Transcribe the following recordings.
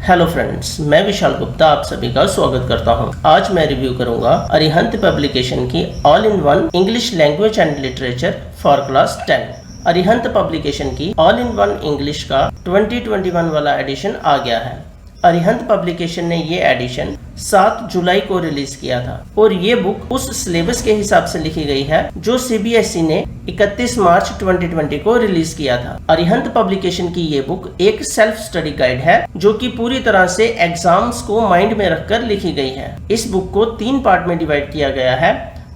Hello friends, मैं विशाल गुप्ता आप सभी का स्वागत करता हूं। आज मैं रिव्यू करूंगा अरिहंत पब्लिकेशन की all in one English language and literature for class 10। Arihant publication की ऑल इन वन इंग्लिश का 2021 वाला एडिशन आ गया है। अरिहंत पब्लिकेशन ने ये एडिशन 7 जुलाई को रिलीज किया था और ये बुक उस सिलेबस के हिसाब से लिखी गई है जो सीबीएसई ने 31 मार्च 2020 को रिलीज किया था। अरिहंत पब्लिकेशन की ये बुक एक सेल्फ स्टडी गाइड है जो कि पूरी तरह से एग्जाम्स को माइंड में रखकर लिखी गई है। इस बुक को 3 पार्ट में डिवाइड किया गया है।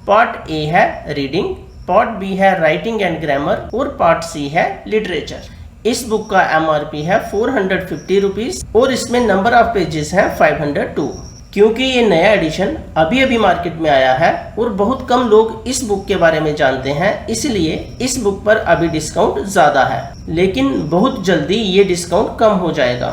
पार्ट ए है रीडिंग, पार्ट बी है राइटिंग एंड ग्रामर और पार्ट सी है लिटरेचर। इस बुक का एमआरपी है 450 रुपीज और इसमें नंबर ऑफ पेजेस है 502। क्योंकि ये नया एडिशन अभी अभी मार्केट में आया है और बहुत कम लोग इस बुक के बारे में जानते हैं, इसलिए इस बुक पर अभी डिस्काउंट ज्यादा है, लेकिन बहुत जल्दी ये डिस्काउंट कम हो जाएगा।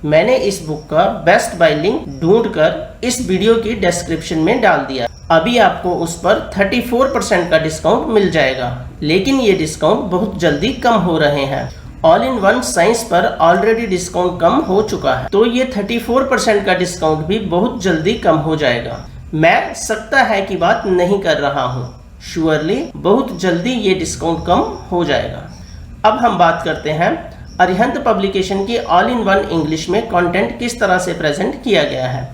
मैंने इस बुक का बेस्ट बाय लिंक ढूंढकर इस वीडियो की डिस्क्रिप्शन में डाल दिया। अभी आपको उस पर 34% का डिस्काउंट मिल जाएगा, लेकिन ये डिस्काउंट बहुत जल्दी कम हो रहे हैं। ऑल इन वन साइंस पर ऑलरेडी डिस्काउंट कम हो चुका है, तो ये 34% का डिस्काउंट भी बहुत जल्दी कम हो जाएगा। मैं सकता है कि बात नहीं कर रहा हूँ, श्योरली बहुत जल्दी ये डिस्काउंट कम हो जाएगा। अब हम बात करते हैं अरिहंत पब्लिकेशन की ऑल इन वन इंग्लिश में कंटेंट किस तरह से प्रेजेंट किया गया है।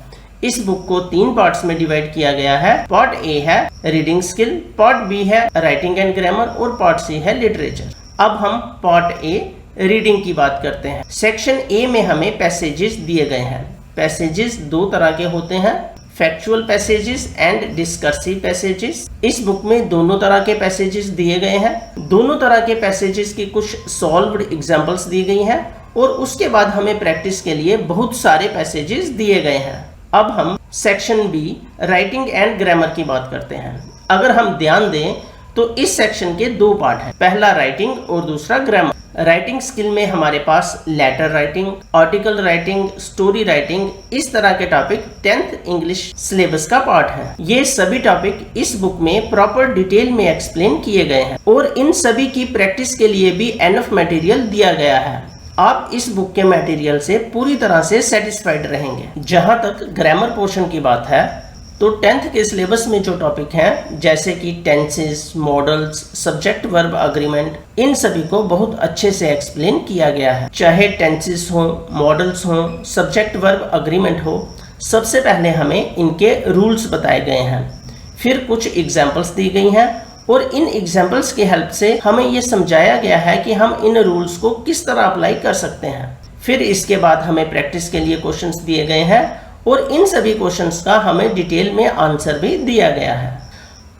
इस बुक को 3 पार्ट्स में डिवाइड किया गया है। पार्ट ए है रीडिंग स्किल, पार्ट बी है राइटिंग एंड ग्रामर और पार्ट सी है लिटरेचर। अब हम पार्ट ए रीडिंग की बात करते हैं। सेक्शन ए में हमें पैसेजेस दिए गए हैं। पैसेजेस 2 तरह के होते हैं, factual passages and discursive passages. इस बुक में दोनों तरह के पैसेजेस दिए गए हैं। दोनों तरह के पैसेजेस की कुछ सॉल्व्ड एग्जांपल्स दी गई हैं और उसके बाद हमें प्रैक्टिस के लिए बहुत सारे पैसेजेस दिए गए हैं। अब हम section be writing and grammar की बात करते हैं। अगर हम ध्यान दें तो इस सेक्शन के 2 पार्ट हैं, पहला राइटिंग और दूसरा ग्रामर। राइटिंग स्किल में हमारे पास letter writing, article writing, story writing, इस तरह के टॉपिक 10th इंग्लिश सिलेबस का पार्ट है। ये सभी टॉपिक इस बुक में प्रॉपर डिटेल में एक्सप्लेन किए गए हैं और इन सभी की प्रैक्टिस के लिए भी एनफ मटेरियल दिया गया है। आप इस बुक के मटेरियल से पूरी तरह से सेटिस्फाइड रहेंगे। जहां तक ग्रामर पोर्शन की बात है तो 10th के सिलेबस में जो टॉपिक हैं जैसे कि tenses, modals, subject verb agreement, इन सभी को बहुत अच्छे से एक्सप्लेन किया गया है। चाहे टेंसेस हो, मॉडल्स हो, सब्जेक्ट वर्ब अग्रीमेंट हो, सबसे पहले हमें इनके रूल्स बताए गए हैं, फिर कुछ एग्जाम्पल्स दी गई हैं और इन एग्जाम्पल्स की हेल्प से हमें ये समझाया गया है कि हम इन रूल्स को किस तरह अप्लाई कर सकते हैं। फिर इसके बाद हमें प्रैक्टिस के लिए क्वेश्चंस दिए गए हैं और इन सभी क्वेश्चंस का हमें डिटेल में आंसर भी दिया गया है।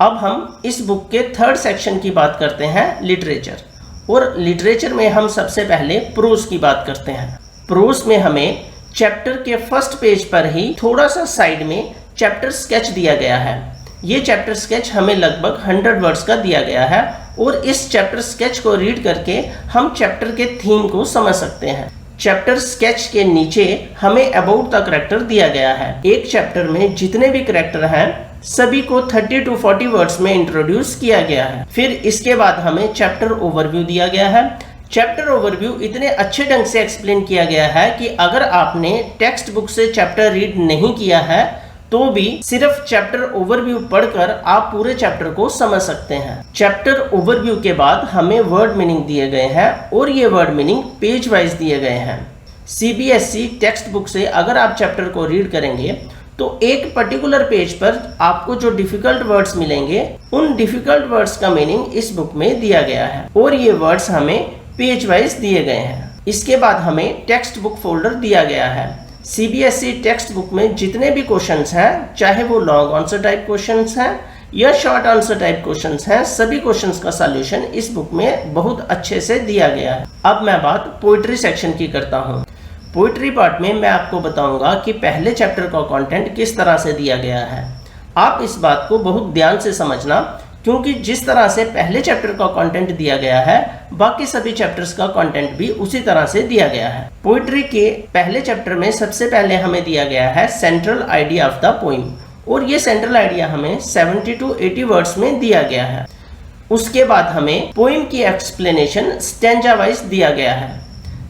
अब हम इस बुक के 3rd सेक्शन की बात करते हैं, लिटरेचर। और लिटरेचर में हम सबसे पहले प्रोज की बात करते हैं। प्रोज में हमें चैप्टर के 1st पेज पर ही थोड़ा सा साइड में चैप्टर स्केच दिया गया है। ये चैप्टर स्केच हमें लगभग 100 वर्ड्स का दिया गया है और इस चैप्टर स्केच को रीड करके हम चैप्टर के थीम को समझ सकते हैं। चैप्टर स्केच के नीचे हमें अबाउट द कैरेक्टर दिया गया है। एक चैप्टर में जितने भी कैरेक्टर हैं सभी को 30 to 40 वर्ड्स में इंट्रोड्यूस किया गया है। फिर इसके बाद हमें चैप्टर ओवरव्यू दिया गया है। चैप्टर ओवरव्यू इतने अच्छे ढंग से एक्सप्लेन किया गया है कि अगर आपने टेक्स्ट बुक से चैप्टर रीड नहीं किया है तो भी सिर्फ चैप्टर ओवरव्यू पढ़कर आप पूरे चैप्टर को समझ सकते हैं। चैप्टर ओवरव्यू के बाद हमें वर्ड मीनिंग दिए गए हैं और ये वर्ड मीनिंग पेज वाइज दिए गए हैं। सीबीएसई टेक्स्ट बुक से अगर आप चैप्टर को रीड करेंगे तो एक पर्टिकुलर पेज पर आपको जो डिफिकल्ट वर्ड्स मिलेंगे उन डिफिकल्ट वर्ड्स का मीनिंग इस बुक में दिया गया है और ये वर्ड्स हमें पेज वाइज दिए गए हैं। इसके बाद हमें टेक्स्ट बुक फोल्डर दिया गया है। सीबीएसई टेक्स्ट बुक में जितने भी क्वेश्चंस हैं, चाहे वो लॉन्ग आंसर टाइप क्वेश्चंस हैं या शॉर्ट आंसर टाइप क्वेश्चंस हैं, सभी क्वेश्चंस का सॉल्यूशन इस बुक में बहुत अच्छे से दिया गया है। अब मैं बात पोइट्री सेक्शन की करता हूँ। पोइट्री पार्ट में मैं आपको बताऊंगा कि पहले चैप्टर का कंटेंट किस तरह से दिया गया है। आप इस बात को बहुत ध्यान से समझना, क्योंकि जिस तरह से पहले चैप्टर का कंटेंट दिया गया है बाकी सभी चैप्टर्स का कंटेंट भी उसी तरह से दिया गया है। पोइट्री के पहले चैप्टर में सबसे पहले हमें दिया गया है central idea of the poem और ये सेंट्रल आइडिया हमें 70 to 80 वर्ड्स में दिया गया है। उसके बाद हमें पोइम की एक्सप्लेनेशन स्टैंजा वाइज दिया गया है।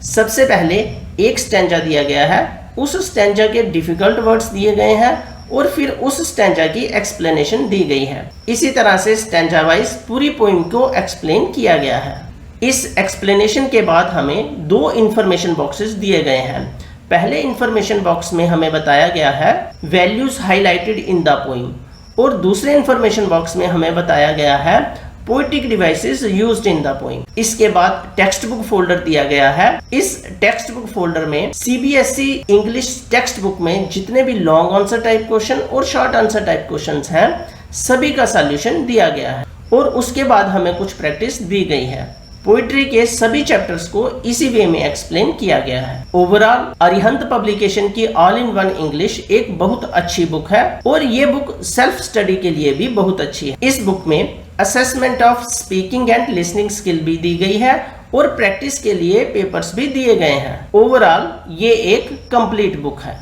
सबसे पहले एक स्टैंजा दिया गया है उस स्टैंजा के डिफिकल्ट वर्ड्स दिए गए हैं और फिर उस स्टैंजा की एक्सप्लेनेशन दी गई है। इसी तरह से स्टैंजा वाइज पूरी पोइम को एक्सप्लेन किया गया है। इस एक्सप्लेनेशन के बाद हमें दो इंफॉर्मेशन बॉक्सेस दिए गए हैं। पहले इंफॉर्मेशन बॉक्स में हमें बताया गया है values highlighted in the poem और दूसरे इंफॉर्मेशन बॉक्स में हमें बताया गया है poetic devices used in the poem. इसके बाद टेक्स्ट बुक फोल्डर दिया गया है। इस टेक्स्ट बुक फोल्डर में सीबीएसई इंग्लिश टेक्स्ट बुक में जितने भी लॉन्ग आंसर टाइप क्वेश्चन और शॉर्ट आंसर टाइप क्वेश्चंस हैं सभी का सॉल्यूशन दिया गया है और उसके बाद हमें कुछ प्रैक्टिस दी गई है। पोइट्री के सभी चैप्टर्स को इसी वे में एक्सप्लेन किया गया है। ओवरऑल अरिहंत पब्लिकेशन की ऑल इन वन इंग्लिश एक बहुत अच्छी बुक है और ये बुक सेल्फ स्टडी के लिए भी बहुत अच्छी है। इस बुक में assessment of speaking and listening skill भी दी गई है और प्रैक्टिस के लिए पेपर्स भी दिए गए हैं। ओवरऑल ये एक कंप्लीट बुक है।